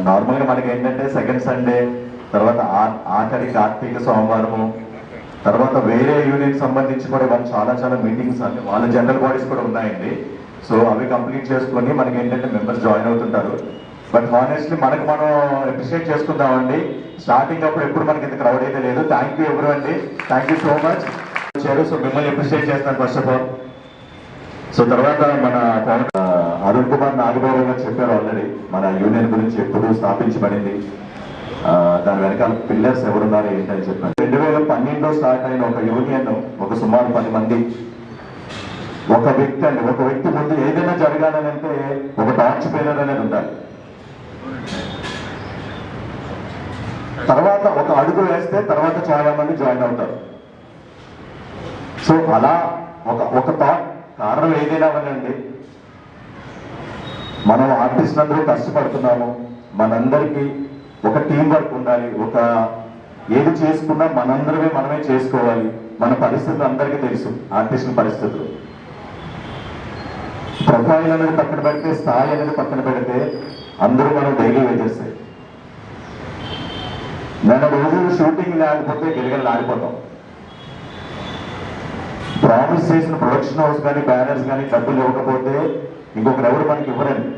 నార్మల్గా మనకి ఏంటంటే సెకండ్ సండే తర్వాత ఆఖరి కార్తీక సోమవారము తర్వాత వేరే యూనియన్ సంబంధించి కూడా వాళ్ళు చాలా చాలా మీటింగ్స్ అంటే వాళ్ళ జనరల్ బాడీస్ కూడా ఉన్నాయండి. సో అవి కంప్లీట్ చేసుకొని మనకి ఏంటంటే మెంబర్స్ జాయిన్ అవుతుంటారు. బట్ హానెస్ట్లీ మనకు మనం అప్రిషియేట్ చేసుకుందామండి. స్టార్టింగ్ అప్పుడు ఎప్పుడు మనకి ఇంత క్రౌడ్ అయితే లేదు. థ్యాంక్ యూ ఎవరు అండి, thank you so much. So మిమ్మల్ని అప్రిషియేట్ చేస్తాను ఫస్ట్ ఆఫ్ ఆల్. సో తర్వాత మన అరుణ్ కుమార్ నాగబాబు గారు చెప్పారు ఆల్రెడీ మన యూనియన్ గురించి ఎప్పుడు స్థాపించబడింది, దాని వెనకాల పిల్లర్స్ ఎవరున్నారు ఏంటని చెప్పారు. 2012లో స్టార్ట్ అయిన ఒక యూనియన్ ఒక సుమారు 10 మంది ఒక వ్యక్తి ముందు ఏదైనా జరగాలని అంటే ఒక టార్చ్ బేరర్ అనేది ఉండాలి. తర్వాత ఒక అడుగు వేస్తే తర్వాత చాలా మంది జాయిన్ అవుతారు. సో అలా ఒక థాట్ కారణం ఏదైనా అవ్వనండి, మనం ఆర్టిస్టులు అందరూ కష్టపడుతున్నాము, మనందరికీ ఒక టీం వర్క్ ఉండాలి. ఏది చేసుకున్నా మనమే చేసుకోవాలి. మన పరిస్థితులు అందరికీ తెలుసు, ఆర్టిస్టుల పరిస్థితులు. ప్రొఫైల్ అనేది పక్కన పెడితే, స్థాయి అనేది పక్కన పెడితే అందరూ మనం డైలీ వేజెస్. నేను రోజు షూటింగ్ లేకపోతే గిరిగలు ఆడిపోతాం. ప్రామిస్ చేసిన ప్రొడక్షన్ హౌస్ కానీ బ్యానర్స్ కానీ డబ్బులు ఇవ్వకపోతే ఇంకొకరు ఎవరు మనకి ఇవ్వరండి.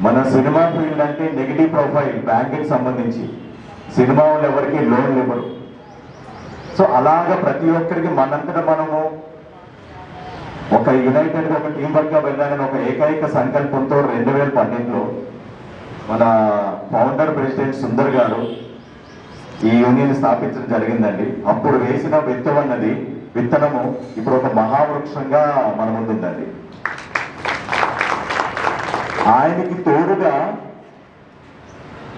మన సినిమా ఫీల్డ్ అంటే నెగిటివ్ ప్రొఫైల్, బ్యాంకింగ్ సంబంధించి సినిమా వాళ్ళు ఎవరికి లోన్లు ఇవ్వరు. సో అలాగా ప్రతి ఒక్కరికి మనంతటా మనము ఒక యునైటెడ్గా ఒక టీం వర్క్గా వెళ్ళాలని ఒక ఏకైక సంకల్పంతో 2012లో మన ఫౌండర్ ప్రెసిడెంట్ సుందర్ గారు ఈ యూనియన్ స్థాపించడం జరిగిందండి. అప్పుడు వేసిన విత్తనము ఇప్పుడు ఒక మహావృక్షంగా మన ముందుందండి. ఆయనకి తోడుగా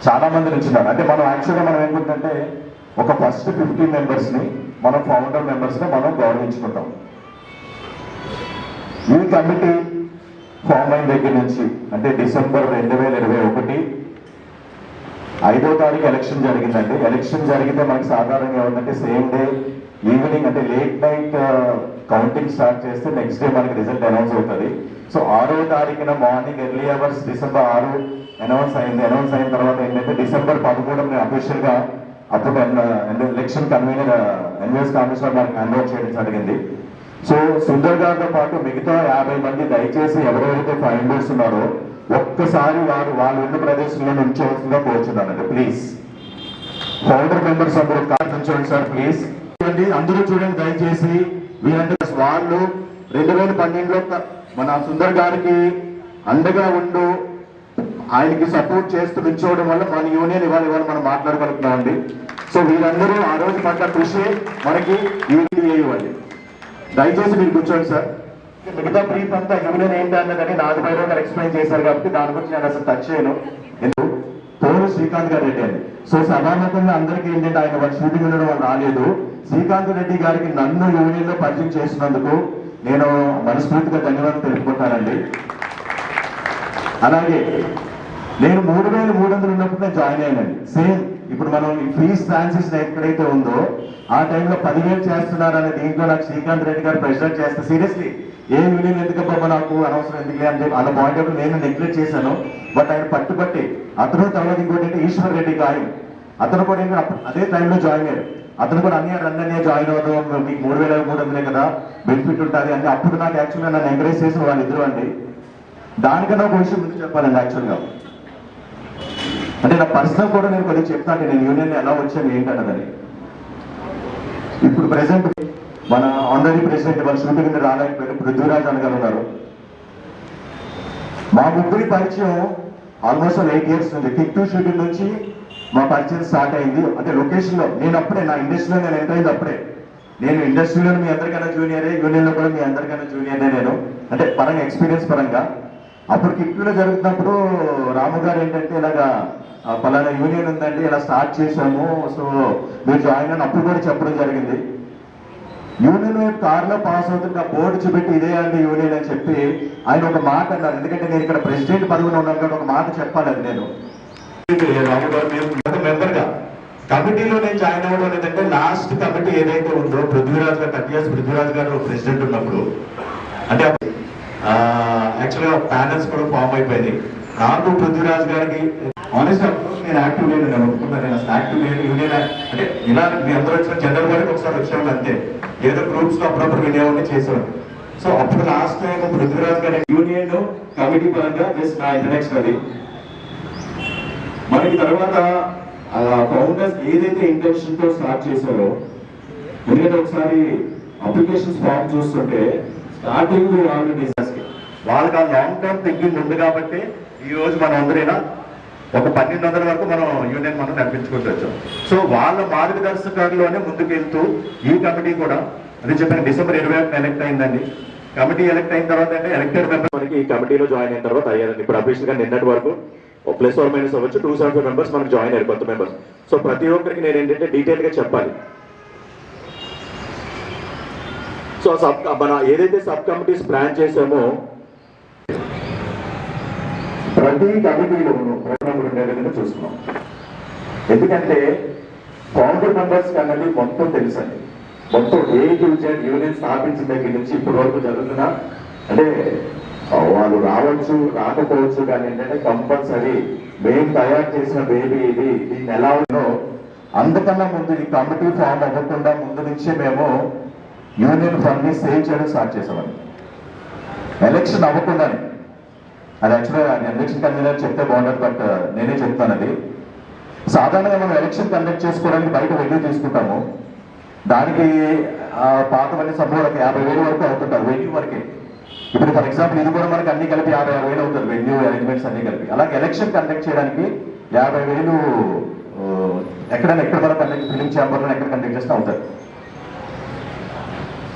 చాలా మంది నుంచున్నారు. అంటే మనం యాక్చువల్గా మనం ఏంటంటే ఒక ఫస్ట్ 15 మెంబర్స్ని మనం ఫౌండర్ మెంబర్స్ని మనం గౌరవించుకుంటాం. ఈ కమిటీ ఫామ్ అయిన దగ్గర నుంచి అంటే డిసెంబర్ 2021 5వ తారీఖు ఎలక్షన్ జరిగిందండి. ఎలక్షన్ జరిగితే మనకి సాధారణంగా ఉందంటే సేమ్ డే ఈవినింగ్ అంటే లేట్ నైట్ కౌంటింగ్ స్టార్ట్ చేస్తే నెక్స్ట్ డే మనకి రిజల్ట్ అనౌన్స్ అవుతుంది. సో 6వ తారీఖున morning early hours December 6 announce అయింది. అనౌన్స్ అయిన తర్వాత ఏంటంటే డిసెంబర్ 11 అఫీషియల్గా అప్పుడు ఎలక్షన్ కన్వీనర్ ఎన్వీఎస్ కమిషనర్ మనకి హ్యాండ్ ఓవర్ చేయడం జరిగింది. సో సుందర్ గారితో పాటు మిగతా 50 మంది దయచేసి ఎవరెవరైతే ఫైండర్స్ ఉన్నారో ఒక్కసారి వాళ్ళు ఉన్న ప్రదేశంలో ఉంచవలసిందిగా కోరుచున్నానండి. ప్లీజ్ ఫౌండర్ మెంబర్స్ అందరూ కార్డు ఉంచండి సార్ ప్లీజ్. అందరూ చూడండి దయచేసి. వీరంటే వాళ్ళు 2012లో మన సుందర్ గారికి అండగా ఉండు ఆయనకి సపోర్ట్ చేస్తూ నిల్చోవడం వల్ల మన యూనియన్ ఇవాళ మనం మాట్లాడగలుగుతున్నామండి. సో వీరందరూ ఆ రోజు పట్ల కృషి మనకి యూనియన్ ఇవ్వండి. దయచేసి మీరు కూర్చోండి సార్. మిగతా బ్రీఫ్ అంతా యూనియన్ ఏంటి అన్నదని నాగభైరవ్ గారు ఎక్స్ప్లెయిన్ చేశారు కాబట్టి దాని గురించి నేను అసలు టచ్ చేయను. పోలు శ్రీకాంత్ గారు రెడ్డి అండి. సో సభాముఖంగా అందరికీ ఏంటంటే ఆయన వాళ్ళ షూటింగ్ ఉండడం వల్ల రాలేదు. శ్రీకాంత్ రెడ్డి గారికి నన్ను యూనియన్ లో పరిచయం చేసినందుకు నేను మనస్ఫూర్తిగా ధన్యవాదాలు తెలుపుకుంటానండి. అలాగే నేను 3300 ఉన్నప్పుడు నేను జాయిన్ అయ్యానండి. సేమ్ ఇప్పుడు మనం ఈ ఫీజ్ ట్రాన్సిషన్ ఎక్కడైతే ఉందో ఆ టైంలో 10,000 చేస్తున్నారనే దీంట్లో నాకు శ్రీకాంత్ రెడ్డి గారు ప్రెసిడెంట్ చేస్తే సీరియస్లీ ఏ యూనియన్ ఎందుకబ్బా నాకు అనవసరం ఎందుకులే అని చెప్పి అన్న పాయింట్ ఆఫ్ నేను నెగ్లెక్ట్ చేశాను. బట్ ఆయన పట్టుబట్టి అతను తర్వాత ఇంకోటి అంటే ఈశ్వర్ రెడ్డి గాయం అతను కూడా ఏంటంటే అదే టైంలో జాయిన్ అయ్యారు. అతను కూడా అన్నీ జాయిన్ అవుతాం మీకు 3,300 కదా బెనిఫిట్ ఉంటుంది అంటే అప్పుడు నాకు యాక్చువల్గా నన్ను ఎంకరేజ్ చేసిన వాళ్ళిద్దరు అండి. దానికన్నా ఒక విషయం ముందు చెప్పాలండి. యాక్చువల్గా అంటే నా పర్సనల్ కూడా నేను కొద్దిగా చెప్తాను నేను యూనియన్ ఎలా వచ్చాను ఏంటన్నదని. ఇప్పుడు ప్రెసెంట్ మన ఆనరీ ప్రెసిడెంట్ వాళ్ళ షూటింగ్ కింద రాలేకపోయారు పృథ్వీరాజ్ అన్న గారు ఉన్నారు. మా ముగ్గురి పరిచయం ఆల్మోస్ట్ 8 ఇయర్స్ నుంచి కిక్ 2 షూటింగ్ నుంచి మా పరిచయం స్టార్ట్ అయింది. అంటే లొకేషన్లో నేను అప్పుడే నా ఇండస్ట్రీలో నేను ఎంటర్ అయింది అప్పుడే. నేను ఇండస్ట్రీలో మీ అందరికైనా జూనియరే, యూనియన్లో కూడా మీ అందరికైనా జూనియరే నేను అంటే పరంగా ఎక్స్పీరియన్స్ పరంగా. అప్పుడు కిక్లో జరుగుతున్నప్పుడు రాము గారు ఏంటంటే ఇలాగా పలానా యూనియన్ ఉందండి ఇలా స్టార్ట్ చేశాము సో మీరు జాయిన్ అని అప్పుడు కూడా చెప్పడం జరిగింది. యూనియన్ వైపు కార్లో పాస్ అవుతుంటే బోర్డు చూపెట్టి ఇదే అండి యూనియన్ అని చెప్పి ఆయన ఒక మాట అన్నారు. ఎందుకంటే నేను ఇక్కడ ప్రెసిడెంట్ పదవిలో ఉన్నాను కాబట్టి ఒక మాట చెప్పాలి. అది నేను మెంబర్గా కమిటీలో నేను జాయిన్ అవ్వడం ఏంటంటే లాస్ట్ కమిటీ ఏదైతే ఉందో పృథ్వీరాజ్ గారు 30 years పృథ్వీరాజ్ గారు ప్రెసిడెంట్ ఉన్నప్పుడు అంటే యాక్చువల్గా ప్యానల్స్ కూడా ఫామ్ అయిపోయింది. నాకు పృథ్వీరాజ్ గారికి ఆనెస్ట్ నేను యాక్టివ్ లేను, నేను ఒప్పుకున్నాను. నేను అసలు యాక్టివ్ లేను. యూనియన్ అంటే ఇలా మీ అందరూ వచ్చిన జనరల్ బాడీకి ఒకసారి వచ్చేవాళ్ళు అంతే. ఏదో గ్రూప్స్ లో అప్పుడప్పుడు వినేవాడిని చేసేవాడు. సో అప్పుడు లాస్ట్ టైం పృథ్వీరాజ్ గారి యూనియన్ కమిటీ పరంగా జస్ట్ నా ఇంట్రడక్షన్ అది. మనకి తర్వాత ఫౌండర్స్ ఏదైతే ఇంటెన్షన్ తో స్టార్ట్ చేశారో, ఎందుకంటే ఒకసారి అప్లికేషన్స్ ఫామ్ చూస్తుంటే స్టార్టింగ్ వాళ్ళకి ఆ లాంగ్ టర్మ్ థింకింగ్ ఉంది కాబట్టి ఈ రోజు మనం అందరైనా ఒక 1200 వరకు మనం యూనియన్ మనం నడిపించుకుంటూ వచ్చాం. సో వాళ్ళ మార్గదర్శకాల్లోనే ముందుకెళ్తూ ఈ కమిటీ కూడా అది చెప్పిన డిసెంబర్ 21 ఎలక్ట్ అయిందండి. కమిటీ ఎలక్ట్ అయిన తర్వాత అంటే ఎలక్టెడ్ మెంబర్ మనకి ఈ కమిటీలో జాయిన్ అయిన తర్వాత అయ్యారండి. ఇప్పుడు అఫీషియల్ గా నిన్నటి వరకు ప్లస్ ఆర్ మైనస్ అవ్వచ్చు 275 మెంబర్స్ మనకు జాయిన్ అయ్యారు, కొత్త మెంబర్స్. సో ప్రతి ఒక్కరికి నేను ఏంటంటే డీటెయిల్ గా చెప్పాలి. సో మన ఏదైతే సబ్ కమిటీస్ ప్లాన్ చేసామో ప్రతి కమిటీలోనూ ఉండేటట్టు చూసుకున్నాం. ఎందుకంటే ఫౌండర్ మెంబర్స్ అన్నది మొత్తం తెలుసండి. మొత్తం ఏ టు జెడ్ యూనియన్ స్థాపించిన దగ్గర నుంచి ఇప్పటి వరకు జరుగుతున్నా అంటే వాళ్ళు రావచ్చు రాకపోవచ్చు, కానీ ఏంటంటే కంపల్సరీ మేము తయారు చేసిన బేబీ ఇది, దీన్ని ఎలా ఉందో అందుకన్నా ముందు ఈ కమిటీ ఫామ్ అవ్వకుండా ముందు నుంచే మేము యూనియన్ ఫండ్ ని సేవ్ చేయడం స్టార్ట్ చేసామని. ఎలక్షన్ అవ్వకుండానే, అది యాక్చువల్గా ఎలక్షన్ కన్వీనర్ చెప్తే బాగుండదు, బట్ నేనే చెప్తాను. అది సాధారణంగా మనం ఎలక్షన్ కండక్ట్ చేసుకోవడానికి బయట వెన్యూ తీసుకుంటాము. దానికి పాతవన్నీ సమూహ 50,000 వరకు అవుతుంటారు వెన్యూ వరకే. ఇప్పుడు ఫర్ ఎగ్జాంపుల్ ఇది కూడా మనకి అన్ని కలిపి 56,000 అవుతుంది వెన్యూ అరేంజ్మెంట్స్ అన్ని కలిపి. అలాగే ఎలక్షన్ కండక్ట్ చేయడానికి 50,000 ఎక్కడ మనం కండక్ట్ ఫిలిం ఛాంబర్లో ఎక్కడ కండక్ట్ చేస్తే అవుతారు.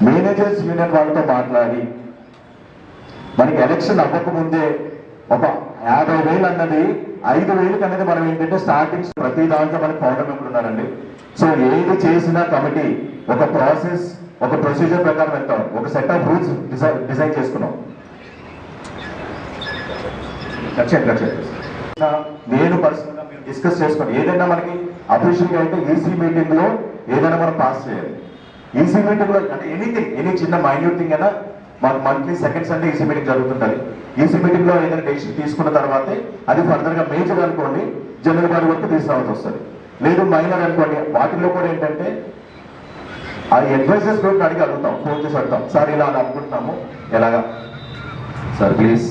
మేనేజర్స్ యూనియన్ వాళ్ళతో మాట్లాడి మనకి ఎలక్షన్ అవ్వకముందే ఒక 50,000 అన్నది 5,000 అనేది మనం ఏంటంటే స్టార్టింగ్ ప్రతి దాంట్లో మనకి ఫౌండర్ మెంబర్ ఉన్నారండి. సో ఏది చేసినా కమిటీ ఒక ప్రాసెస్, ఒక ప్రొసీజర్ ప్రకారం వెళ్తాం. ఒక సెట్ ఆఫ్ రూల్స్ డిజైన్ చేసుకున్నాం. నేను పర్సనల్ గా మేము డిస్కస్ చేసుకోండి. ఏదైనా మనకి అఫీషియల్ గా అయితే ఈసీ మీటింగ్ లో ఏదైనా మనం పాస్ చేయాలి. ఈసీ మీటింగ్ లో అంటే ఎనీథింగ్, ఎనీ చిన్న మైన్యూట్ థింగ్ అయినా మాకు monthly second Sunday EC meeting జరుగుతుంటుంది. ఈసీ మీటింగ్ లో ఏదైనా డెసిషన్ తీసుకున్న తర్వాతే అది ఫర్దర్ గా మేజర్ అనుకోండి జనరల్ బాడీ వరకు తీసుకురావాల్సి వస్తుంది. లేదు మైనర్ అనుకోండి, వాటిల్లో కూడా ఏంటంటే ఆ అడ్వైజర్స్ గ్రూప్ అడిగి అడుగుతాం, ఫోన్ చేసి అడుగుతాం, సార్ ఇలా అనుకుంటున్నాము ఎలాగా సార్ ప్లీజ్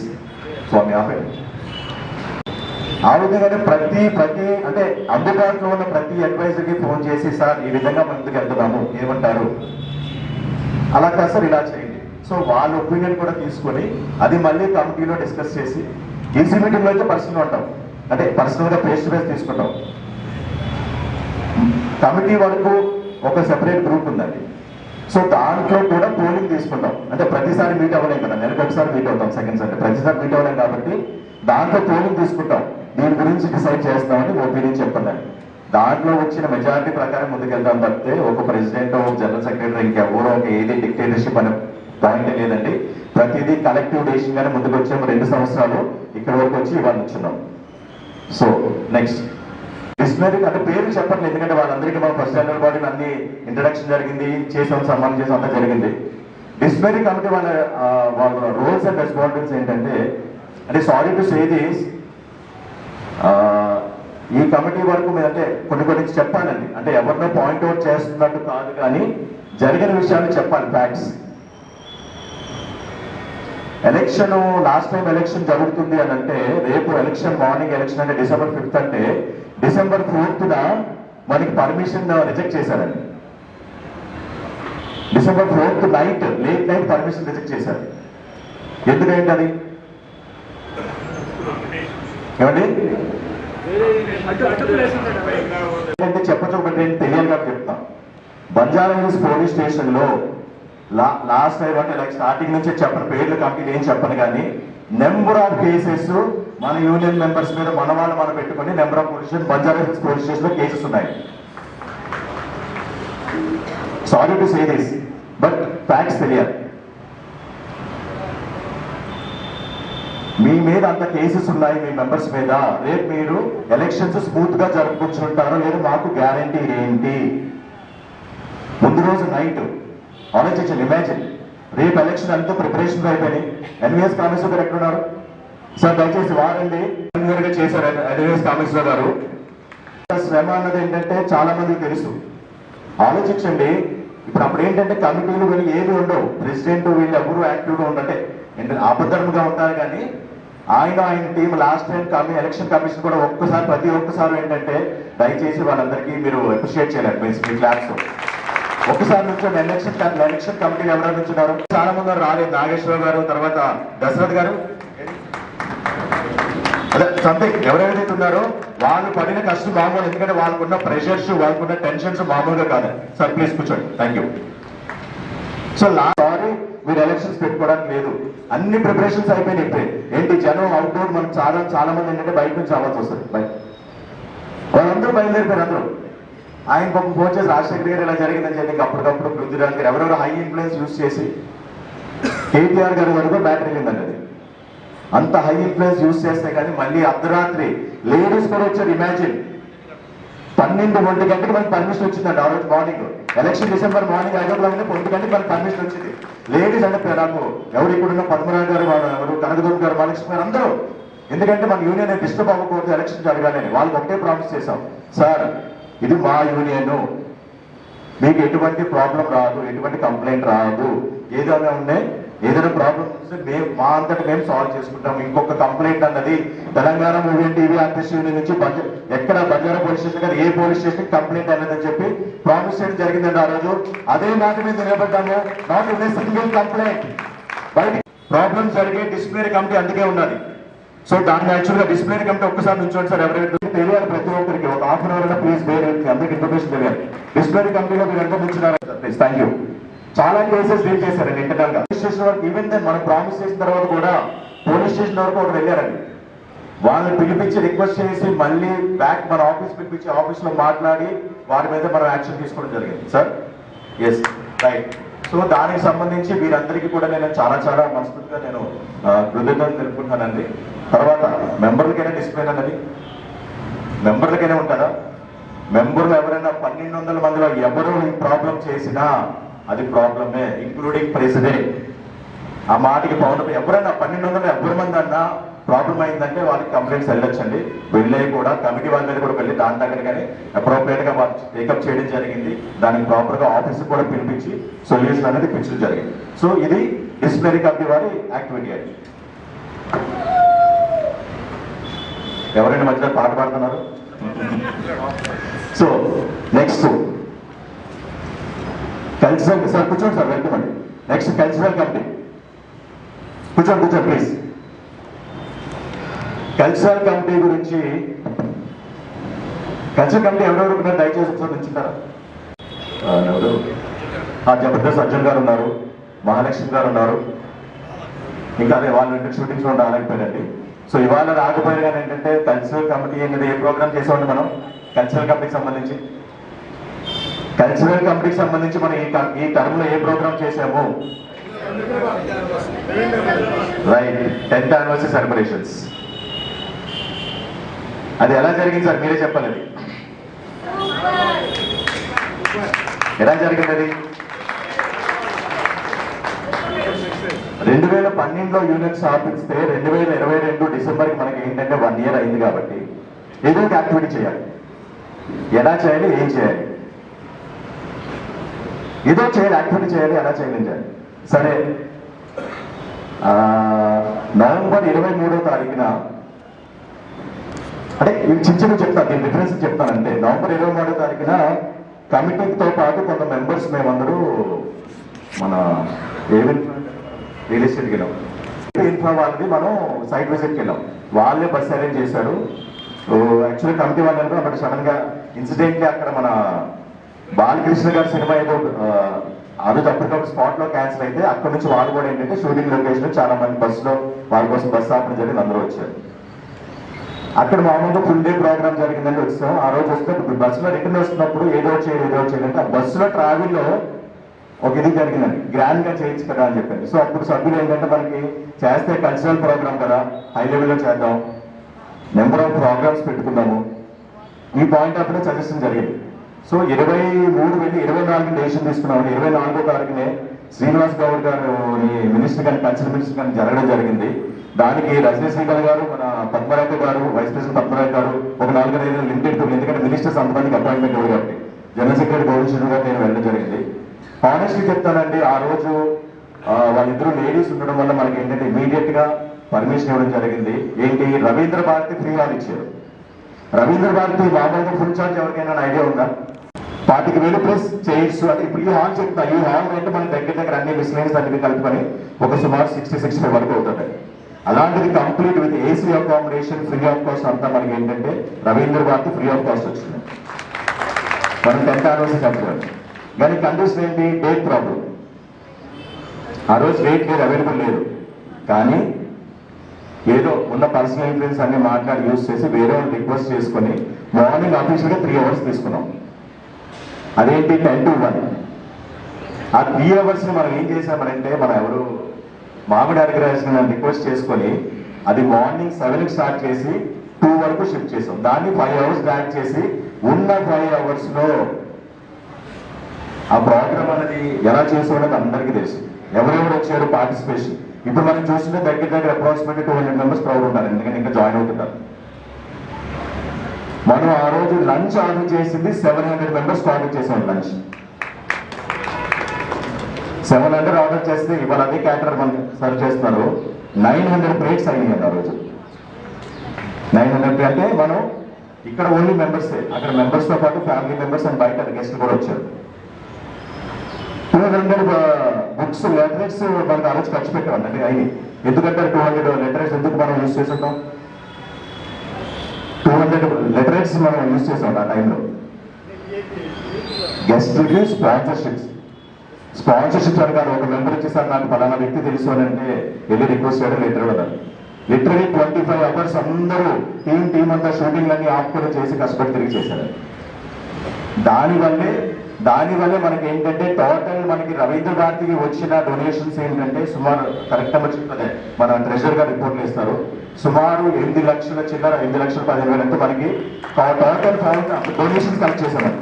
స్వామి ఆపే. ఆ విధంగానే ప్రతి అంటే అందుబాటులో ఉన్న ప్రతి అడ్వైజర్కి ఫోన్ చేసి సార్ ఈ విధంగా ముందుకు వెళ్తున్నాము ఏమంటారు, అలా కాదు సార్ ఇలా చేయండి. సో వాళ్ళ ఒపీనియన్ కూడా తీసుకొని అది మళ్ళీ కమిటీలో డిస్కస్ చేసి ఈసీ మీటింగ్లో అయితే పర్సనల్ ఉంటాం, అంటే పర్సనల్గా ఫేస్ టు ఫేస్ తీసుకుంటాం. కమిటీ వరకు ఒక సెపరేట్ గ్రూప్ ఉందండి. సో దాంట్లో కూడా పోలింగ్ తీసుకుంటాం. అంటే ప్రతిసారి మీట్ అవ్వలేం కదా, నెలకు ఒకసారి మీట్ అవుతాం సెకండ్ సండే, ప్రతిసారి మీట్ అవ్వలేం కాబట్టి దాంట్లో పోలింగ్ తీసుకుంటాం. దీని గురించి డిసైడ్ చేస్తామని ఒపీనియన్ చెప్పండి. దాంట్లో వచ్చిన మెజారిటీ ప్రకారం ముందుకెళ్తాం తప్పితే ఒక ప్రెసిడెంట్, ఒక జనరల్ సెక్రటరీ, ఇంకెవరో ఒక ఏది డిక్టేటర్షిప్ అనే పాయింట్ లేదండి. ప్రతిదీ కలెక్టివ్ డెసిషన్ గానే ముందుకు వచ్చాము. 2 సంవత్సరాలు ఇక్కడ వరకు వచ్చి ఇవాళ వచ్చున్నాం. సో నెక్స్ట్ డిస్ప్లేరీ అంటే పేరు చెప్పండి, ఎందుకంటే వాళ్ళందరికీ మనం ఫస్ట్ జనరల్ బాడీని అన్ని ఇంట్రడక్షన్ జరిగింది, చేసాం, సన్మానం చేసాం, అంతా జరిగింది. డిస్ప్లేరీ కమిటీ వాళ్ళ రోల్స్ అండ్ రెస్పాన్సిబిలిటీస్ ఏంటంటే, అంటే సారీ టు సే దిస్, ఈ కమిటీ వరకు మీద అంటే కొన్ని చెప్పాలండి. అంటే ఎవరినో పాయింట్ అవుట్ చేస్తున్నట్టు కాదు, కానీ జరిగిన విషయాన్ని చెప్పాలి, facts. Election last time election జరుగుతుంది అని అంటే రేపు ఎలక్షన్ మార్నింగ్ ఎలక్షన్ అంటే December 5th అంటే December 4th మనకి పర్మిషన్ రిజెక్ట్ చేశారండి. December 4th late night permission reject చేశారు. ఎందుకంటే అది ఏమండి చెప్పచ్చు, తెలియదు కాబట్టి చెప్తాం. బంజారా హిల్స్ పోలీస్ స్టేషన్ లో లాస్ట్ టైం అంటే లైక్ స్టార్టింగ్ నుంచి చెప్పని పేర్లు కంపెనీ ఏం చెప్పను, కానీ నెంబర్ ఆఫ్ కేసెస్ మన యూనియన్ మెంబర్స్ మీద మన వాళ్ళు మనం పెట్టుకుని number of police station Banjara hills police station లో కేసెస్ ఉన్నాయి. Sorry to say this, but facts తెలియాలి. మీ మీద అంత కేసెస్ ఉన్నాయి మీ మెంబర్స్ మీద, రేపు మీరు ఎలక్షన్స్ స్మూత్ గా జరుపుకుంటుంటారో లేదు మాకు గ్యారంటీ ఏంటి? ముందు రోజు నైట్ ఆలోచించండి, ఇమాజిన్ రేపు ఎలక్షన్ అంతా ప్రిపరేషన్ అయిపోయినాయి. ఎన్వీఎస్ కామేశ్వర్ గారు ఎక్కడున్నారు? సార్ దయచేసి వారండి చేశారు అడ్వైస్ కామేశ్వర గారు. శ్రమ అన్నది ఏంటంటే చాలా మందికి తెలుసు. ఆలోచించండి, ఇప్పుడు అప్పుడు ఏంటంటే కమిటీలు వీళ్ళు ఏమి ఉండవు, ప్రెసిడెంట్ వీళ్ళు ఎవరు యాక్టివ్గా ఉండటే ఆపద్ధర్మగా ఉంటారు. కానీ ఆయన team last time election commission కూడా ప్రతి ఒక్కసారి ఏంటంటే దయచేసి వాళ్ళందరికీ మీరు అప్రిషియేట్ చేయాలి. మీ క్లాప్స్ ఒక్కసారి నుంచి ఎలక్షన్ కమిటీలు ఎవరైనా నుంచున్నారు, చాలా మంది రాలేదు. నాగేశ్వర గారు, తర్వాత దశరథ్ గారు, అదే సంథింగ్ ఎవరైతే ఉన్నారో వాళ్ళు పడిన కష్టం మామూలు. ఎందుకంటే వాళ్ళకున్న ప్రెషర్స్, వాళ్ళకున్న టెన్షన్స్ మామూలుగా కాదు. సార్ ప్లీజ్ కూర్చోండి. Thank you. సో సారీ మీరు ఎలక్షన్స్ పెట్టుకోవడానికి లేదు, అన్ని ప్రిపరేషన్స్ అయిపోయినాయి. ఇప్పుడే ఏంటి జనం అవుట్డోర్ మనకు చాలా మంది ఏంటంటే బయట నుంచి రావాల్సి వస్తుంది. వాళ్ళందరూ బయలుదేరిపోయారు. అందరూ ఆయన పాపం ఫోన్ చేసి రాజశేఖర్ గారు ఇలా జరిగిందని చెప్పి అప్పటికప్పుడు పృథ్వీరాజ్ గారు ఎవరెవరు హై ఇన్ఫ్లుయెన్స్ యూజ్ చేసి కేటీఆర్ గారి వరకు బ్యాటరీ వెళ్ళిందండి. అది అంత హై ఇన్ఫ్లుయెన్స్ యూజ్ చేస్తే కానీ మళ్ళీ అర్ధరాత్రి లేడీస్ కూడా వచ్చారు. ఇమాజిన్ 12-1 గంటకి మనకి పర్మిషన్ వచ్చిందండి ఆ రోజు morning. Election December morning 5 o'clock 1 గంటకి మనకి పర్మిషన్ వచ్చింది. లేడీస్ అంటే నాకు ఎవరు ఇప్పుడున్న పద్మనాభ గారు, ఎవరు కనకదుర్గ గారు, మహాలక్ష్మి గారు అందరూ. ఎందుకంటే మన యూనియన్ డిస్టర్బ్ అవ్వకూడదు, ఎలక్షన్ జరగాలని వాళ్ళకి ఒకటే ప్రామిస్ చేశాం. సార్ ఇది మా యూనియన్, మీకు ఎటువంటి ప్రాబ్లం రాదు, ఎటువంటి కంప్లైంట్ రాదు. ఏదైనా ప్రాబ్లం వస్తే మేము మా అంతటా మేము సాల్వ్ చేసుకుంటాం. ఇంకొక కంప్లైంట్ అన్నది Telangana movie and TV artist union నుంచి ఎక్కడ బంజారా పోలీస్ స్టేషన్ కానీ ఏ పోలీస్ స్టేషన్ కంప్లైంట్ అన్నదని చెప్పి ప్రామిస్ చేయడం జరిగిందండి ఆ రోజు. అదే మాట మీద నిలబడ్డాము. Not in a single complaint. బయట ప్రాబ్లమ్స్ జరిగే డిసిప్లినరీ కమిటీ అందుకే ఉన్నది. సో దాన్ని యాక్చువల్గా డిసిప్లినరీ కమిటీ ఒక్కసారి నుంచోండి సార్. ఎవరైతే తెలియాలి ప్రతి ఒక్కరికి ఒక హాఫ్ అన్ అవర్ అయినా ప్లీజ్ అందరికి ఇన్ఫర్మేషన్ తెలియాలి. డిసిప్లినరీ కమిటీలో మీరు ఎంత నుంచున్నారు ప్లీజ్. Thank you. చాలా కేసెస్ డీల్ చేశారండి ఇంటర్నల్ గా. పోలీస్ స్టేషన్ వరకు ఈవెన్ దెన్ మనం ప్రామిస్ చేసిన తర్వాత కూడా పోలీస్ స్టేషన్ వరకు ఒకరు వెళ్ళారండి. వాళ్ళని పిలిపించి రిక్వెస్ట్ చేసి మళ్ళీ బ్యాక్ మన ఆఫీస్ పిలిపించి ఆఫీస్ లో మాట్లాడి వారి మీద మనం యాక్షన్ తీసుకోవడం జరిగింది సార్. Yes right. సో దానికి సంబంధించి వీరందరికీ కూడా నేను చాలా మనస్ఫూర్తిగా నేను కృతజ్ఞతలు తెలుపుకుంటానండి. తర్వాత మెంబర్లకైనా డిసిప్లిన్ అన్నది మెంబర్లకైనా ఉంటుందా? మెంబర్లు ఎవరైనా 1200 మందిలో ఎవరు ఈ ప్రాబ్లం చేసినా అది ప్రాబ్లమే, ఇంక్లూడింగ్ ప్రెసిడెంట్. ఆ మాటకి పౌండ్ ఎవరైనా 1200 ఎవరి మంది అన్నా ప్రాబ్లం అయిందంటే వాళ్ళకి కంప్లైంట్స్ వెళ్ళొచ్చండి. వెళ్ళే కూడా కమిటీ వాళ్ళ మీద కూడా వెళ్ళి దాని దగ్గర కానీ అప్రోప్రియేట్ గా టేకప్ చేయడం జరిగింది. దానికి ప్రాపర్ గా ఆఫీస్ కూడా పిలిపించి సొల్యూషన్ అనేది పిలిచడం జరిగింది. సో ఇది డిసిప్లినరీ కమిటీ వారి యాక్టివిటీ అది. ఎవరైనా మధ్యలో పాట పాడుతున్నారు? సో నెక్స్ట్ కల్చరల్ సార్ కూర్చోండి సార్, వెల్కమ్ అండి. నెక్స్ట్ కల్చరల్ కమిటీ కూర్చోండి ప్లీజ్. కల్చరల్ కమిటీ గురించి కల్చరల్ కమిటీ ఎవరెవరు ఉన్నారు దయచేసి ఒకసారి నుంచుంటారా? ఎవరు? జబర్దస్త్ అర్జున్ గారు ఉన్నారు, మహాలక్ష్మి గారు ఉన్నారు. ఇంకా అదే వాళ్ళు షూటింగ్స్ లో రాలేకపోయారండి. సో ఇవాళ రాకపోయారు. కానీ ఏంటంటే కల్చరల్ కమిటీ అనేది ఏ ప్రోగ్రామ్ చేసామండి మనం కల్చరల్ కమిటీకి సంబంధించి? కల్చరల్ కమిటీకి సంబంధించి మనం ఈ టర్మ్ లో ఏ ప్రోగ్రామ్ చేసాము? Right, 10th anniversary celebrations. అది ఎలా జరిగింది సార్ మీరే చెప్పాలి. అది ఎలా జరిగింది? అది 2012లో యూనియన్ స్థాపిస్తే 2022 డిసెంబర్కి మనకి ఏంటంటే 1 year అయింది. కాబట్టి ఏదో ఒక యాక్టివిటీ చేయాలి. ఎలా చేయాలి, ఏం చేయాలి, ఏదో చేయాలి, యాక్టివిటీ చేయాలి, ఎలా చేయాలి. సరే, నవంబర్ 23వ తారీఖున అంటే ఇవి చిన్న చెప్తాను, దీని డిఫరెన్స్ చెప్తానంటే నవంబర్ 23వ తారీఖున కమిటీతో పాటు కొంత మెంబర్స్ మేమందరూ మన రియల్ ఎస్టేట్కి వెళ్ళాం. ఇన్ఫ్రా వాళ్ళది మనం సైట్ విజిట్కి వెళ్ళాం. వాళ్ళే బస్ అరేంజ్ చేశారు. యాక్చువల్లీ కమిటీ వాళ్ళందరూ అక్కడ సడన్ గా ఇన్సిడెంట్లీ అక్కడ మన బాలకృష్ణ గారి సినిమా ఏదో ఆ రోజు అప్పటికప్పుడు స్పాట్ లో క్యాన్సిల్ అయితే అక్కడ నుంచి వాళ్ళు కూడా ఏంటంటే షూటింగ్ లొకేషన్ చాలా మంది బస్సులో వాళ్ళ కోసం బస్సు ఆపడం జరిగింది. అందరూ వచ్చారు. అక్కడ మామూలుగా ఫుల్ డే ప్రోగ్రామ్ జరిగిందంటే వచ్చాం. ఆ రోజు వస్తే బస్సులో రిటర్న్ వస్తున్నప్పుడు ఏదో చేయాలంటే ఆ బస్సులో ట్రావెల్లో ఒక ఇది జరిగిందండి, గ్రాండ్ గా చేయొచ్చు కదా అని చెప్పండి. సో అప్పుడు సభ్యులు ఏంటంటే మనకి చేస్తే కల్చరల్ ప్రోగ్రామ్ కదా, హై లెవెల్లో చేద్దాం, నెంబర్ ఆఫ్ ప్రోగ్రామ్స్ పెట్టుకుందాము, ఈ పాయింట్ ఆఫ్ సజెషన్ జరిగింది. సో 23 వెళ్ళి 24 డెసిషన్ తీసుకున్నామని 24వ తారీఖునే శ్రీనివాస్ గౌడ్ గారు మినిస్టర్ కానీ కల్చరల్ మినిస్టర్ కానీ జరగడం జరిగింది. దానికి రజనీ శ్రీకర్ గారు, మన పద్మరేఖ గారు, వైస్ ప్రెసిడెంట్ పద్మరేఖ గారు ఒక 4-5 లిమిటెడ్ టూర్, ఎందుకంటే మినిస్టర్స్ అంతమందికి అపాయింట్మెంట్ ఇవ్వరు కాబట్టి జనరల్ సెక్రటరీ గౌరవించడం గారు నేను వెళ్ళడం జరిగింది. హానెస్ట్లీ చెప్తానండి, ఆ రోజు వాళ్ళిద్దరు లేడీస్ ఉండడం వల్ల మనకి ఏంటంటే ఇమీడియట్ గా పర్మిషన్ ఇవ్వడం జరిగింది. ఏంటి, రవీంద్ర భారతి ఫ్రీ హాల్ ఇచ్చారు. రవీంద్ర భారతి మామూలుగా ఫుల్ ఛార్జ్ ఎవరికైనా ఐడియా ఉందా? 40,000 ప్లస్ చైర్స్. అంటే ఇప్పుడు ఈ హాల్ చెప్తా, ఈ హాల్ అంటే మనకి దగ్గర అన్ని మిస్లైన్స్ అన్ని కలుపుకొని ఒక సుమారు 60-65 వరకు అవుతుంది. అలాంటిది complete with AC accommodation free of cost అంతా మనకి ఏంటంటే Ravindra Bharathi free of cost వచ్చింది. మనం 10th anniversary చెప్పారు. కానీ కండిషన్ ఏంటి, డేట్ ప్రాబ్లం. ఆ రోజు డేట్ లేదు, అవైలబుల్ లేదు. కానీ ఏదో ఉన్న పర్సనల్ ఇన్ఫ్లుయెన్స్ అన్ని మాట్లాడి యూజ్ చేసి వేరే వాళ్ళు రిక్వెస్ట్ చేసుకొని మార్నింగ్ ఆఫీషియల్గా 3 hours తీసుకున్నాం. అదేంటి 10 to 1. ఆ 3 hours మనం ఏం చేసామనంటే, మనం ఎవరు మామిడి అగ్రహాన్ని రిక్వెస్ట్ చేసుకొని అది మార్నింగ్ 7కి స్టార్ట్ చేసి 2 వరకు షిఫ్ట్ చేసాం. దాన్ని 5 hours డ్రాగ్ చేసి ఉన్న 5 hours లో ఆ ప్రోగ్రామ్ అనేది ఎలా చేసామనేది అందరికీ తెలుసు. ఎవరెవరు వచ్చారు పార్టిసిపేషన్. ఇప్పుడు మనం చూస్తుంటే దగ్గర అప్రాక్సిమేట్లీ 200 members క్రౌడ్ ఉన్నారు, ఎందుకంటే ఇంకా జాయిన్ అవుతున్నారు. మనం ఆ రోజు లంచ్ ఆర్డర్ చేసింది 700 members ఆర్డర్ చేసాం. లంచ్ 700 ఆర్డర్ చేస్తే ఇవాళ అదే క్యాటరర్ మనకి సర్వ్ చేస్తున్నారు. 900 plates అయ్యాయి ఆ రోజు. 900 అంటే మనం ఇక్కడ ఓన్లీ మెంబర్సే, అక్కడ members తో పాటు ఫ్యామిలీ మెంబర్స్ అండ్ బయట గెస్ట్లు కూడా వచ్చారు. 200 బుక్స్ లెటర్స్ మనకు ఆ రోజు ఖర్చు పెట్టామండి. అంటే అయ్యి ఎందుకంటే 200 లెటర్స్ ఎందుకు మనం యూజ్ చేస్తుంటాం, 200 లెటర్స్ మనం యూజ్ చేసాం ఆ టైంలో. గెస్ట్ స్పాన్సర్షిప్స్ అని కాదు, ఒక మెంబర్ వచ్చేసారి నాకు ఫలానా వ్యక్తి తెలుసు అని అంటే వెళ్ళి రిక్వెస్ట్ చేయడం లెటర్ ఇవ్వడం. లిటరలీ 25 hours అందరూ టీం అంతా షూటింగ్లన్నీ ఆపుకొని చేసి కష్టపడి తిరిగి చేశారు. దానివల్లే మనకి ఏంటంటే టోటల్ మనకి రవీంద్ర భారతికి వచ్చిన డొనేషన్స్ ఏంటంటే సుమారు కరెక్ట్ చెప్తే మన ట్రెజర్ గారు రిపోర్ట్లు ఇస్తారు, సుమారు 8 లక్షల చిల్లర, 8,15,000 అంటే మనకి టోటల్ డొనేషన్స్ కలెక్ట్ చేశారు.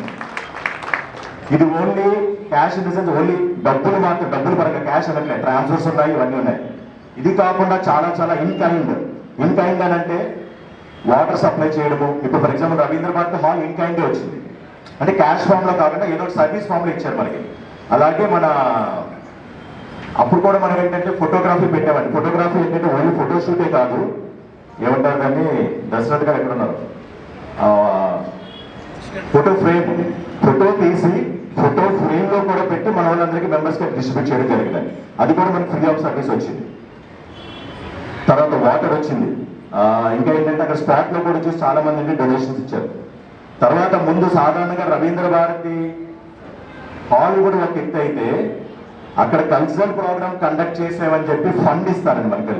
ఇది only cash in the sense only డబ్బులు మాత్రం, డబ్బులు పరంగా క్యాష్ అనట్లే, ట్రాన్స్ఫర్స్ ఉన్నాయి, ఇవన్నీ ఉన్నాయి. ఇది కాకుండా చాలా ఇన్ కైండ్ అని అంటే వాటర్ సప్లై చేయడము. ఇప్పుడు for example Ravindra Bharathi hall in కైండే వచ్చింది, అంటే క్యాష్ ఫామ్ లో కాకుండా ఏదో సర్వీస్ ఫామ్ లో ఇచ్చారు మనకి. అలాగే మన అప్పుడు కూడా మనం ఏంటంటే ఫోటోగ్రఫీ పెట్టామండి. ఫోటోగ్రఫీ ఏంటంటే ఓన్లీ ఫోటోషూటే కాదు, ఏమంటారు దాన్ని, దశరథ్ గారు ఎక్కడ ఉన్నారు, ఫోటో తీసి ఫోటో ఫ్రేమ్ లో కూడా పెట్టి మన వాళ్ళందరికీ మెంబర్స్ కి డిస్ట్రిబ్యూట్ చేయడం జరిగింది. అది కూడా మనకి ఫ్రీ ఆఫ్ సర్వీస్ వచ్చింది. తర్వాత వాటర్ వచ్చింది. ఇంకా ఏంటంటే అక్కడ స్పాట్ లో కూడా చూసి చాలా మంది డొనేషన్స్ ఇచ్చారు. తర్వాత ముందు సాధారణంగా రవీంద్ర భారతి హాల్ కూడా ఒక ఎత్తు అయితే అక్కడ కల్చరల్ ప్రోగ్రామ్ కండక్ట్ చేసామని చెప్పి ఫండ్ ఇస్తారండి మనకి.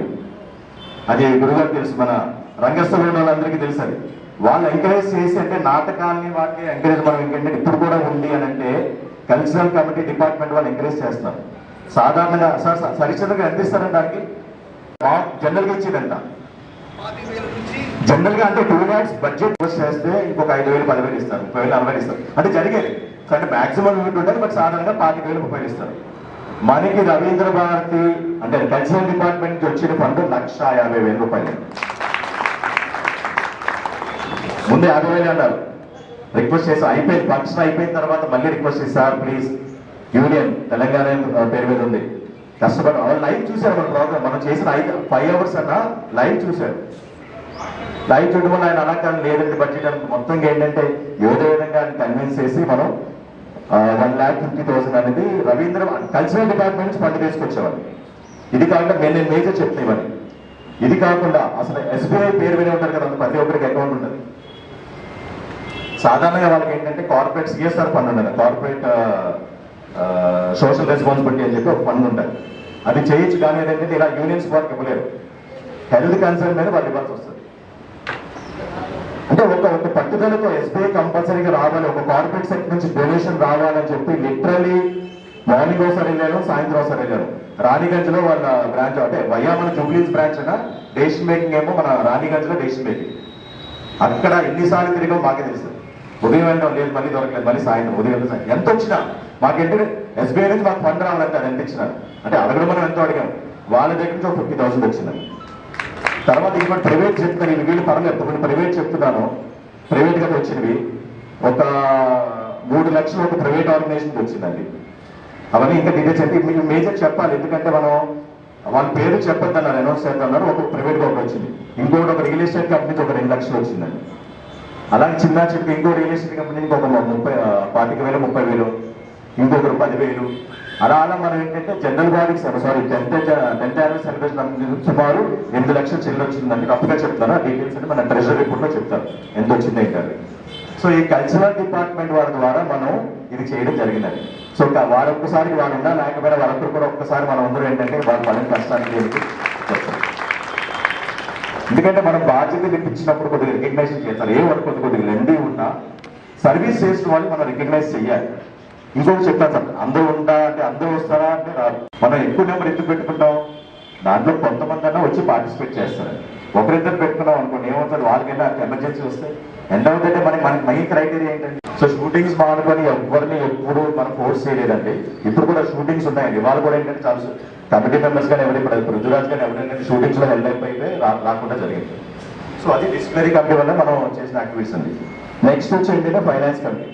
అది గురుగారు తెలుసు, మన రంగస్థల వాళ్ళందరికీ తెలుసు. అది వాళ్ళు ఎంకరేజ్ చేసి అంటే నాటకాలని వాటిని ఎంకరేజ్ మనం ఏంటంటే ఇప్పుడు కూడా ఉంది అని అంటే కల్చరల్ కమిటీ డిపార్ట్మెంట్ వాళ్ళు ఎంకరేజ్ చేస్తారు. సాధారణంగా సార్ సరిచంద్రగా ఎంత ఇస్తారండి దానికి? జనరల్ గా ఇచ్చేదంట జనరల్ గా అంటే 2 lakhs బడ్జెట్ చేస్తే ఇంకొక 5,000, 10,000 ఇస్తారు, 30,000, 40,000 ఇస్తారు. అంటే జరిగేది అంటే మాక్సిమం లిమిట్ ఉంటుంది, బట్ సాధారణంగా 25,000, 30,000 ఇస్తారు. మనకి రవీంద్ర భారతి అంటే కల్చరల్ డిపార్ట్మెంట్ నుంచి వచ్చిన ఫండ్ 1,50,000 రూపాయలు. ముందే 50,000 అన్నారు, రిక్వెస్ట్ చేసి అయిపోయింది, ఫంక్షన్ అయిపోయిన తర్వాత మళ్ళీ రిక్వెస్ట్ చేశారు, ప్లీజ్ యూనియన్ తెలంగాణ పేరు మీద ఉంది, కష్టపడి లైవ్ చూశారు మన ప్రోగ్రామ్. మనం చేసిన 5 hours అన్నా లైవ్ చూశారు. లైవ్ చూడడం వల్ల ఆయన అలా కానీ లేదండి బడ్జెట్ అని మొత్తం ఏంటంటే ఏదో విధంగా ఆయన కన్విన్స్ చేసి మనం 1,50,000 అనేది రవీంద్ర కల్చరల్ డిపార్ట్మెంట్ నుంచి ఫండ్ తీసుకొచ్చేవాళ్ళు. ఇది కాకుండా నేను మేజర్ చెప్తాను ఇవన్నీ. ఇది కాకుండా అసలు SBI పేరు వినే ఉంటారు కదా, ప్రతి ఒక్కరికి అకౌంట్ ఉంటుంది. సాధారణంగా వాళ్ళకి ఏంటంటే కార్పొరేట్ CSR ఫండ్ ఉండదు, కార్పొరేట్ సోషల్ రెస్పాన్సిబిలిటీ అని చెప్పి ఒక ఫండ్ ఉంటుంది. అది చేయొచ్చు, కానీ ఏంటంటే ఇలా యూనియన్స్ వాళ్ళకి ఇవ్వలేరు. హెల్త్ కన్సర్న్ మీద వాళ్ళు ఇవ్వాల్సి వస్తుంది. అంటే ఒక పట్టుదలతో SBI కంపల్సరీగా రావాలి, ఒక కార్పొరేట్ సెక్టర్ నుంచి డొనేషన్ రావాలని చెప్పి లిటరలీ మార్నింగ్ ఒకసారి వెళ్ళాను, సాయంత్రం ఒకసారి వెళ్ళాను. రాణిగంజ్ లో వాళ్ళ బ్రాంచ్ అంటే వయ్యా మన జూబ్లీస్ బ్రాంచ్ అయినా డెసిషన్ మేకింగ్ ఏమో మన రాణిగంజ్ లో డెసిషన్ మేకింగ్. అక్కడ ఎన్నిసార్లు తిరిగామో మాకే తెలుసు. ఉదయం వెళ్ళడం లేదు, మళ్ళీ దొరకలేదు, మళ్ళీ సాయంత్రం, ఉదయం ఎంత వచ్చినా మాకేంటంటే SBI నుంచి మాకు ఫండ్ రావాలంటే అది ఎంత ఇచ్చినారు అంటే అడగడం మనం ఎంతో అడిగాం, వాళ్ళ దగ్గర నుంచి ఒక 50,000 వచ్చిందండి. తర్వాత ఇంకోటి ప్రైవేట్ చెప్తాను, ఇవి వీళ్ళు పర్లేదు కొన్ని ప్రైవేట్ చెప్తున్నాను, ప్రైవేట్గా వచ్చినవి ఒక 3 లక్షలు ఒక ప్రైవేట్ ఆర్గనైజేషన్కి వచ్చిందండి. అవన్నీ ఇంకా డీటెయిల్స్ అంటే మీకు మేజర్ చెప్పాలి, ఎందుకంటే మనం వాళ్ళ పేరు చెప్పొద్దన్నారు, అనౌన్స్ చేద్దన్నారు. ఒక ప్రైవేట్గా ఒకటి వచ్చింది, ఇంకోటి ఒక రియల్ ఎస్టేట్ కంపెనీకి ఒక 2 లక్షలు వచ్చిందండి. అలాగే చిన్న చెప్పి ఇంకో రియల్ ఎస్టేట్ కంపెనీకి ఒక 25,000 30,000, ఇంకొకరు 10,000. అలా మనం ఏంటంటే జనరల్ బాడీకి సారీ 10th యాన్యువల్ సెలబ్రేషన్ సుమారు 8 లక్షలు చిల్లర వచ్చిందండి. తప్పుగా చెప్తారా డీటెయిల్స్ అంటే మన ట్రెజరీ రిపోర్ట్లో చెప్తారు ఎంత వచ్చింది ఏంటంటే. సో ఈ కల్చరల్ డిపార్ట్మెంట్ వారి ద్వారా మనం ఇది చేయడం జరిగిందండి. సో వారు ఒక్కసారి వారు ఉన్నా లేకపోయినా వాళ్ళందరూ కూడా ఒక్కసారి మనం అందరూ ఏంటంటే వాళ్ళు పడిన కష్టానికి చెప్తాం. ఎందుకంటే మనం బాధ్యతలు ఇప్పించినప్పుడు కొద్దిగా రికగ్నైజేషన్ చేస్తారు. ఏ వర్క్ కొద్దిగా లెండీ ఉన్నా సర్వీస్ చేసిన వాళ్ళు మనం రికగ్నైజ్ చేయాలి. ఇంకొకటి చెప్తాను సార్, అందరూ ఉంటా అంటే అందరూ వస్తారా అంటే రాదు. మనం ఎక్కువ నెంబర్ ఎందుకు పెట్టుకుంటాం, దాంట్లో కొంతమంది అన్నా వచ్చి పార్టిసిపేట్ చేస్తారు. ఒకరిద్దరు పెట్టుకున్నాం అనుకోండి ఏమవుతుంది, వాళ్ళకైనా ఎమర్జెన్సీ వస్తే ఎండ్ అవుతుంటే మనకి మెయిన్ క్రైటీరియా ఏంటంటే సో షూటింగ్స్ మానుకొని ఎవరిని ఎప్పుడు మనం ఫోర్స్ చేయలేదండి. ఇప్పుడు కూడా షూటింగ్స్ ఉన్నాయండి. వాళ్ళు కూడా ఏంటంటే చాలా కమిటీ మెంబర్స్ కానీ ఎవరు ఇప్పుడు పృథ్వీరాజ్ కానీ ఎవరైనా షూటింగ్స్ లో హెల్ప్ అయిపోయి రాకుండా జరిగింది. సో అది డిసిప్లినరీ కమిటీ వల్ల మనం చేసిన యాక్టివిటీస్ అండి. నెక్స్ట్ వచ్చి ఏంటంటే ఫైనాన్స్ కమిటీ.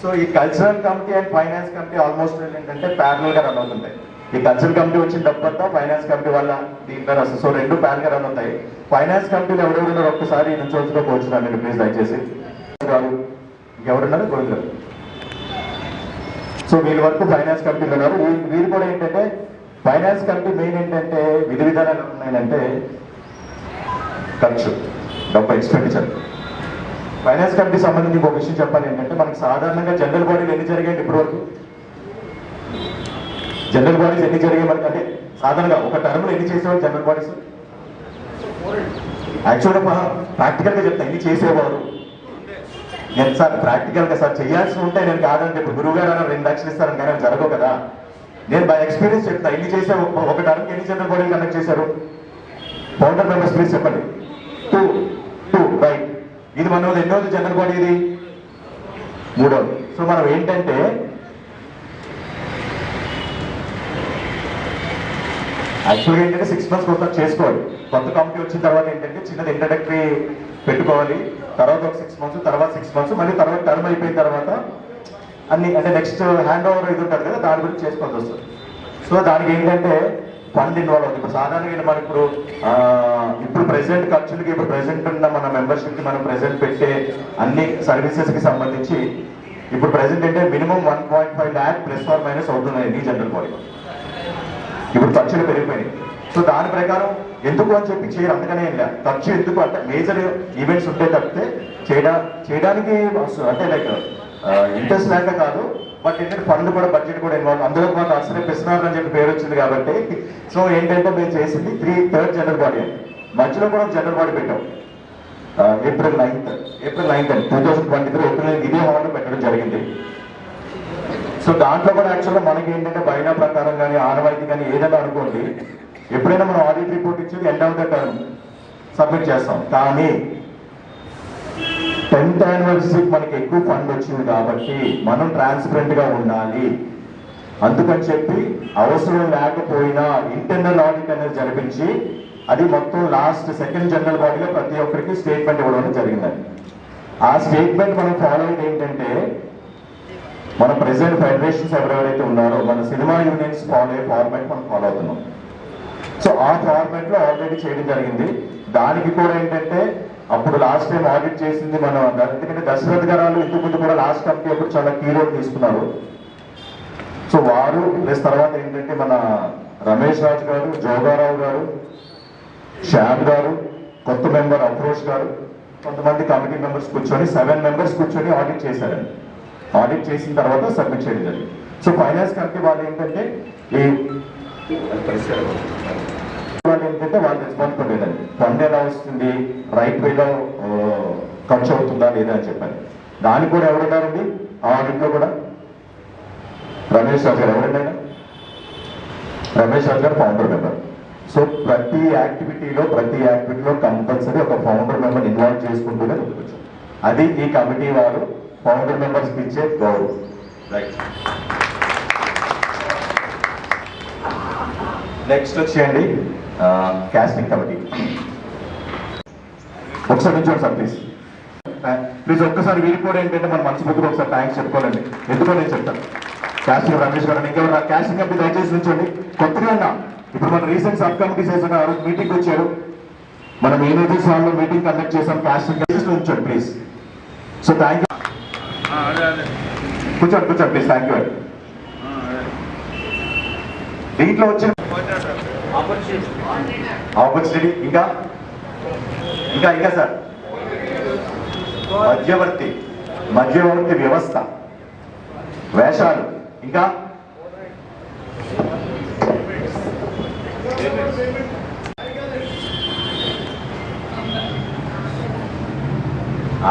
సో ఈ cultural committee and finance committee almost ఏంటంటే ప్యారల్ గా రన్ అవుతుంటాయి. ఈ కల్చరల్ కమిటీ వచ్చిన తప్పంతా ఫైనాన్స్ కమిటీ వల్ల దీంట్లో వస్తుంది. సో రెండు ప్యారల్ గా రన్ అవుతాయి. ఫైనాన్స్ కమిటీలో ఎవరెవరున్నారు ఒక్కసారి నుంచి కూర్చున్నాను ప్లీజ్ దయచేసి. ఎవరున్నారు గోవింద్ గారు. సో వీళ్ళ వరకు ఫైనాన్స్ కమిటీలో ఉన్నారు. వీళ్ళు కూడా ఏంటంటే ఫైనాన్స్ కమిటీ మెయిన్ ఏంటంటే విధి విధానాలు ఉన్నాయంటే ఖర్చు డబ్బు ఎక్స్పెండిచర్. ఫైనాన్స్ కమిటీ సంబంధించి ఒక విషయం చెప్పాలి ఏంటంటే మనకి సాధారణంగా జనరల్ బాడీలు ఎన్ని జరిగాయండి ఇప్పటి వరకు, జనరల్ బాడీస్ ఎన్ని జరిగాయి మనకి అంటే సాధారణంగా ఒక టర్మ్ లో ఎన్ని చేసేవారు జనరల్ బాడీస్? యాక్చువల్గా మనం ప్రాక్టికల్ గా చెప్తాను ఎన్ని చేసేవారు. నేను సార్ ప్రాక్టికల్ గా సార్ చేయాల్సి ఉంటే నేను కాదంటే ఇప్పుడు గురువు గారు 2 లక్షలు ఇస్తారని కానీ జరగవు కదా. నేను బై ఎక్స్పీరియన్స్ చెప్తా ఎన్ని చేసే ఒక టర్మ్కి ఎన్ని జనరల్ బాడీలు కండక్ట్ చేశారు ఫౌండర్ మెంబర్స్ ప్లీజ్ చెప్పండి. 2 రైట్. ఇది మన ఎన్నోది జనరల్ బాడీ, ఇది 3వది. సో మనం ఏంటంటే యాక్చువల్గా ఏంటంటే 6 months కోసం చేసుకోవాలి. కొత్త కమిటీ వచ్చిన తర్వాత ఏంటంటే చిన్నది ఇంట్రడక్టరీ పెట్టుకోవాలి, తర్వాత ఒక 6 months, తర్వాత 6 months, మళ్ళీ తర్వాత టర్మ్ అయిపోయిన తర్వాత అన్ని అంటే నెక్స్ట్ హ్యాండ్ ఓవర్ ఇది ఉంటుంది కదా దాని గురించి చేసుకోవాల్సి వస్తుంది. సో దానికి ఏంటంటే ఫండ్ ఇన్వాల్వ్ అవుతుంది. ఇప్పుడు సాధారణంగా మనం ఇప్పుడు ప్రెసెంట్ ఖర్చులకి ఇప్పుడు ప్రెసెంట్ ఉన్న మన మెంబర్షిప్ కి మనం ప్రెసెంట్ పెట్టే అన్ని సర్వీసెస్ కి సంబంధించి ఇప్పుడు ప్రెసెంట్ అంటే మినిమం 1.5 lakh ± అవుతున్నాయి ఈ జనరల్ బాడీ. ఇప్పుడు ఖర్చులు పెరిగిపోయినాయి. సో దాని ప్రకారం ఎందుకు అని చెప్పి చేయరు, అందుకనే ఖర్చు ఎందుకు అంటే మేజర్ ఈవెంట్స్ ఉంటే తప్పితే చేయడానికి అంటే లైక్ ఇంట్రెస్ట్ లేక కాదు, బట్ ఏంటంటే ఫండ్ కూడా బడ్జెట్ కూడా ఇన్వాల్వ్. అందులో మాకు అసలే పిసినారు అని చెప్పి పేరు వచ్చింది కాబట్టి సో ఏంటంటే మేము చేసింది 3rd జనరల్ బాడీ. మధ్యలో కూడా జనరల్ బాడీ పెట్టాం ఏప్రిల్ 9th 2023 ఏప్రిల్ ఇదే హాల్లో పెట్టడం జరిగింది. సో దాంట్లో కూడా యాక్చువల్గా మనకి ఏంటంటే బైనా ప్రకారం కానీ ఆనవాయితీ కానీ ఏదైనా అనుకోండి ఎప్పుడైనా మనం ఆడిట్ రిపోర్ట్ ఇచ్చేది end of the term submit చేస్తాం. కానీ 10th యానివర్సరీకి మనకి ఎక్కువ ఫండ్ వచ్చింది కాబట్టి మనం ట్రాన్స్పరెంట్ గా ఉండాలి. అందుకని చెప్పి అవసరం లేకపోయినా ఇంటర్నల్ ఆడిట్ అనేది జరిపించి అది మొత్తం లాస్ట్ 2nd జనరల్ బాడీలో ప్రతి ఒక్కరికి స్టేట్మెంట్ ఇవ్వడం జరిగిందండి. ఆ స్టేట్మెంట్ మనం ఫాలో అయ్యేది ఏంటంటే మన ప్రెసిడెంట్ ఫెడరేషన్స్ ఎవరెవరైతే ఉన్నారో మన సినిమా యూనియన్స్ ఫాలో అయ్యే ఫార్మాట్ మనం ఫాలో అవుతున్నాం. సో ఆ ఫార్మాట్ లో ఆల్రెడీ చేయడం జరిగింది. దానికి కూడా ఏంటంటే అప్పుడు లాస్ట్ టైం ఆడిట్ చేసింది మన ఎందుకంటే దశరథ్ గారు ఇంతకు ముందు కూడా లాస్ట్ కమిటీ అప్పుడు చాలా కీ రోల్ తీసుకున్నారు. సో వారు ప్లస్ తర్వాత ఏంటంటే మన రమేష్ రాజు గారు, జోగారావు గారు, శ్యామ్ గారు, కొత్త మెంబర్ అఫ్రోష్ గారు, కొంతమంది కమిటీ మెంబర్స్ కూర్చొని 7 members కూర్చొని ఆడిట్ చేశారండి. ఆడిట్ చేసిన తర్వాత సబ్మిట్ చేయడం జరిగింది. సో ఫైనాన్స్ కమిటీ వాళ్ళు ఏంటంటే వాళ్ళ రెస్పాన్సిబిలిటీ లేదండి, ఫండ్ ఎలా వస్తుంది, రైట్ వేలో ఖర్చు అవుతుందా లేదా అని చెప్పాను. దానికి కూడా ఎవరున్నారండి ఆ ఆడిట్లో కూడా రమేష్ రాజు గారు. ఎవరండి ఆయన? రమేష్ రాజు గారు ఫౌండర్ మెంబర్. సో ప్రతి యాక్టివిటీలో కంపల్సరీ ఒక ఫౌండర్ మెంబర్ ఇన్వాల్వ్ చేసుకుంటూనే ముందుకొచ్చాం. అది ఈ కమిటీ వారు ఫౌండర్ మెంబర్స్కి ఇచ్చే గౌరవం. రైట్. నెక్స్ట్ వచ్చేయండి కాస్టింగ్ కమిటీ. ఒకసారి నుంచోండి సార్ ప్లీజ్. ప్లీజ్ ఒక్కసారి వీరికి కూడా ఏంటంటే మన మనస్ఫూర్తిగా ఒకసారి థ్యాంక్స్ చెప్పుకోవాలండి. ఎందుకో నేను చెప్తాను. కాస్టింగ్ రమేష్ గారు ఇంకెవరు కాస్టింగ్ కమిటీ దయచేసి నుంచోండి. కొత్తగా ఉన్నా ఇప్పుడు మన రీసెంట్ సబ్ కమిటీస్ వేసిన మీటింగ్ వచ్చారు. మనం మేనేజర్స్ వాళ్ళు మీటింగ్ కండక్ట్ చేసాం. కాస్టింగ్ కమిటీస్ నుంచోండి ప్లీజ్. So thank you. కూర్చోండి ప్లీజ్. Thank you. దీంట్లో వచ్చిన ఆపర్చునిటీ ఇంకా సార్ మధ్యవర్తి వ్యవస్థ, వేషాలు, ఇంకా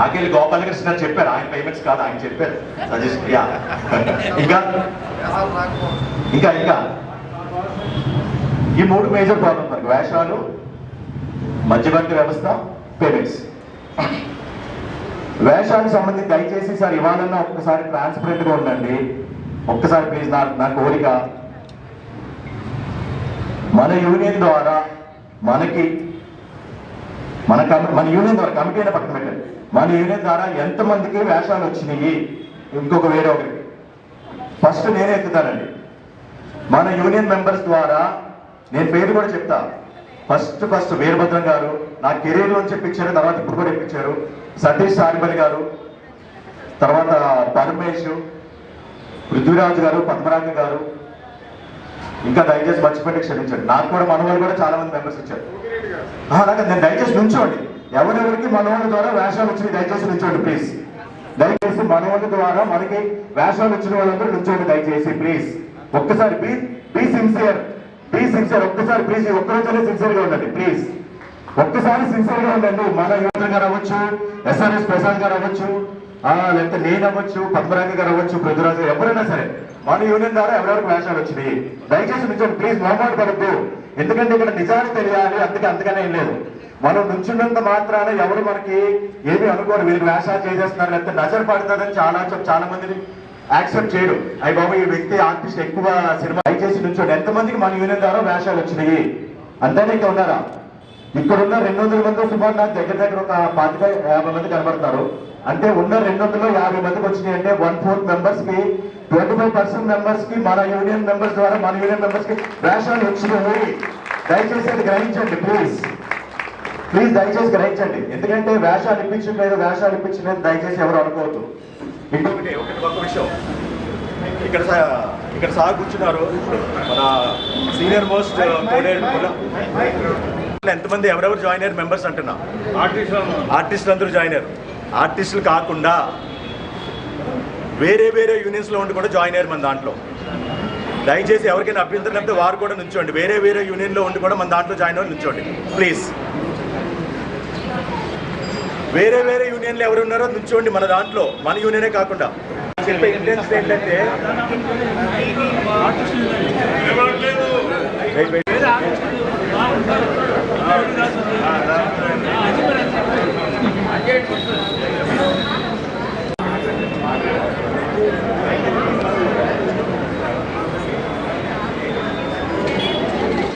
ఆకెళ్ళి గోపాలకృష్ణ గారు చెప్పారు. ఆయన పేమెంట్స్ కాదు, ఆయన చెప్పారు సజెషన్. ఇంకా ఈ 3 మేజర్ ప్రాబ్లమ్స్ మనకు: వేషాలు, మధ్యవర్తి వ్యవస్థ, పేమెంట్స్. వేషాలకు సంబంధించి దయచేసి సార్ ఇవాళన్నా ఒక్కసారి ట్రాన్స్పరెంట్ గా ఉండండి. ఒక్కసారి ప్లీజ్. నా కోరిక, మన యూనియన్ ద్వారా మన యూనియన్ ద్వారా కమిటీ అయినా పక్కన పెట్టండి. మన యూనియన్ ద్వారా ఎంతమందికి వేషాలు వచ్చినాయి, ఇంకొక వేరే ఒకరికి ఫస్ట్ నేనే ఎత్తుతానండి. మన యూనియన్ మెంబర్స్ ద్వారా నేను పేరు కూడా చెప్తా. ఫస్ట్ వీరభద్రం గారు నా కెరీర్లో చెప్పించారు, తర్వాత ఇప్పుడు కూడా ఇప్పించారు. సతీష్ సారిపల్లి గారు, తర్వాత పరమేష్, పృథ్వీరాజు గారు, పద్మరాజు గారు, ఇంకా దయచేసి మర్చిపోయి క్షమించండి. నాకు కూడా మనవాళ్ళు కూడా చాలా మంది మెంబర్స్ ఇచ్చారు. అలాగే నేను దయచేసి నుంచోండి. ఎవరెవరికి మనవాళ్ళ ద్వారా వేషాలు వచ్చినాయి దయచేసి నుంచోండి ప్లీజ్. దయచేసి మనవాళ్ళ ద్వారా మనకి వేషాలు వచ్చిన వాళ్ళందరూ నుంచోండి దయచేసి ప్లీజ్. ఒక్కసారి బీ సిన్సియర్. ఒక్కసారి ప్లీజ్, ఒక్కరోజు సిన్సియర్ గా ఉండండి ప్లీజ్. ఒక్కసారి సిన్సియర్ గా ఉండండి. మన యువత గారు అవ్వచ్చు, SRS ప్రసాద్ గారు అవ్వచ్చు, లేకపోతే నేను అవ్వచ్చు, పద్మరాజు గారు అవ్వచ్చు, పృథ్వీరాజు గారు, ఎవరైనా సరే మన యూనియన్ ద్వారా ఎవరెవరికి వేషాలు వచ్చినాయి దయచేసి నుంచోండి ప్లీజ్. మొహమాట పడద్దు. ఎందుకంటే ఇక్కడ నిజాలు తెలియాలి. అంతకనే ఏం లేదు. మనం నుంచున్నంత మాత్రాన ఎవరు మనకి ఏమి అనుకోరు, వీళ్ళు వేషాలు చేసేస్తున్నారు లేకపోతే నజర్ పడుతుందని చాలా మందిని యాక్సెప్ట్ చేయరు. అయ్యి బాబు ఈ వ్యక్తి ఆర్టిస్ట్ ఎక్కువ సినిమా దయచేసి నుంచోండి. ఎంతమందికి మన యూనియన్ ద్వారా వేషాలు వచ్చినాయి అంతేనే ఇంకా ఉన్నారా? ఇక్కడున్న 200 మంది సుమారు నాకు దగ్గర ఒక 45-50 మంది కనబడతారు. అంటే ఉన్న 250 మందికి వచ్చినాయి అంటే 1/4 మెంబర్స్ కి 25% మెంబర్స్ కి మన యూనియన్ మెంబర్స్ ద్వారా మన యూనియన్ మెంబర్స్ కి వేషాలు వచ్చినాయి. దయచేసి అది గ్రహించండి ప్లీజ్. దయచేసి గ్రహించండి. ఎందుకంటే వేషాలు ఇప్పించలేదు దయచేసి ఎవరు అనుకోవద్దు. ఇంకొకటి ఒక విషయం, ఇక్కడ సార్ కూర్చున్నారు మన సీనియర్ మోస్ట్ ఎంతమంది ఎవరెవరు జాయిన్ అయ్యారు మెంబర్స్ అంటున్నా? ఆర్టిస్టులు అందరూ జాయిన్ అయ్యారు. ఆర్టిస్టులు కాకుండా వేరే యూనియన్స్ లో ఉండి కూడా జాయిన్ అయ్యారు మన దాంట్లో. దయచేసి ఎవరికైనా అభ్యంతరం లేకపోతే వారు కూడా నుంచోండి. వేరే యూనియన్ లో ఉండి కూడా మన దాంట్లో జాయిన్ అవ్వాలి, నుంచోండి ప్లీజ్. వేరే యూనియన్లు ఎవరు ఉన్నారో నుంచోండి మన దాంట్లో, మన యూనియనే కాకుండా. చెప్పే ఇంటెన్షన్ ఏంటంటే